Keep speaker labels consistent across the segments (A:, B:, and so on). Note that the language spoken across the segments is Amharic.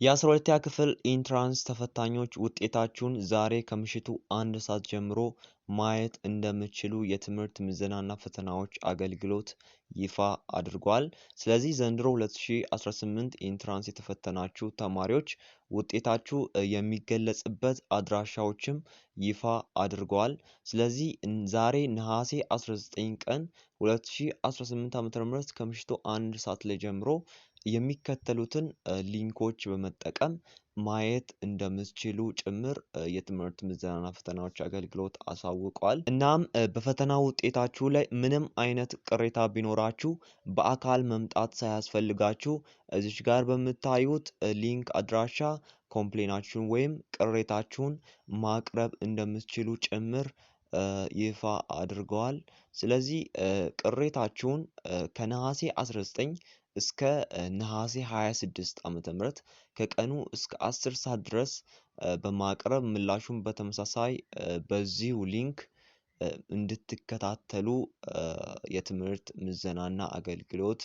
A: የ12ኛ ክፍል ኢንትራንስ ተፈታኞች ውጤታችሁን ዛሬ ከምሽቱ 1 ሰዓት ጀምሮ ማየት እንደምትችሉ የትምህርት ምዘናና ፈተናዎች አገልግሎት ይፋ አድርጓል። ስለዚህ ዘንድሮ 2018 ኢንትራንስ የተፈተናችሁ ተማሪዎች ውጤታችሁ የሚገለጽበት አድራሻዎችም ይፋ አድርገዋል። ስለዚህ ዛሬ ነሐሴ 19 ቀን 2018 ዓ.ም ከምሽቱ 1 ሰዓት ላይ ጀምሮ የሚከተሉትን ሊንኮች በመጠቀም ማየት እንደምትችሉ ጭምር የትምህርት ምዘናና ፈተናዎች አገልግሎት አሳውቋል። እናም በፈተና ውጤታችሁ ላይ ምንም አይነት ቅሬታ ቢኖራችሁ በአካል መምጣት ሳያስፈልጋችሁ እዚች ጋር በምታዩት ሊንክ አድራሻ ኮምፕሌናችሁን ወይም ቅሬታችሁን ማቅረብ እንደምትችሉ ጭምር ይፋ አድርገዋል። ስለዚህ ቅሬታችሁን ከነሐሴ 19 እስከ ነሐሴ 26 ዓ.ም ከቀኑ እስከ 10 ሰዓት ድረስ በማቅረብ ምላሹን በተመሳሳይ በዚሁ ሊንክ እንድትከታተሉ የትምህርት ምዘናና አገልግሎት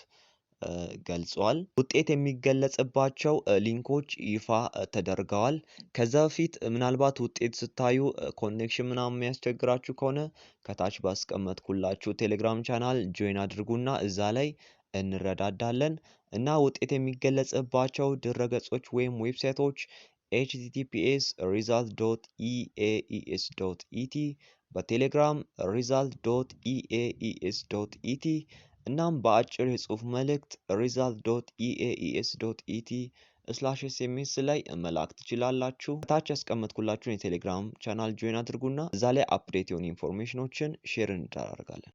A: ገልጿል። ውጤት የሚገለጽባቸው ሊንኮች ይፋ ተደርገዋል። ከዛ በፊት ምናልባት ውጤት ስታዩ ኮኔክሽን ምናምን የሚያስቸግራችሁ ከሆነ ከታች ባስቀመጥኩላችሁ ቴሌግራም ቻናል ጆይን አድርጉና እዛ ላይ እንረዳዳለን። እና ውጤት የሚገለጽባቸው ድረገጾች ወይም ዌብሳይቶች https://result.eaes.et በቴሌግራም result.eaes.et እናም በአጭር የጽሑፍ መልእክት result.eaes.et/sms ላይ መላክ ትችላላችሁ። ታች ያስቀመጥኩላችሁን የቴሌግራም ቻናል ጆይን አድርጉና እዛ ላይ አፕዴት የሆኑ ኢንፎርሜሽኖችን ሼር እንደራረጋለን።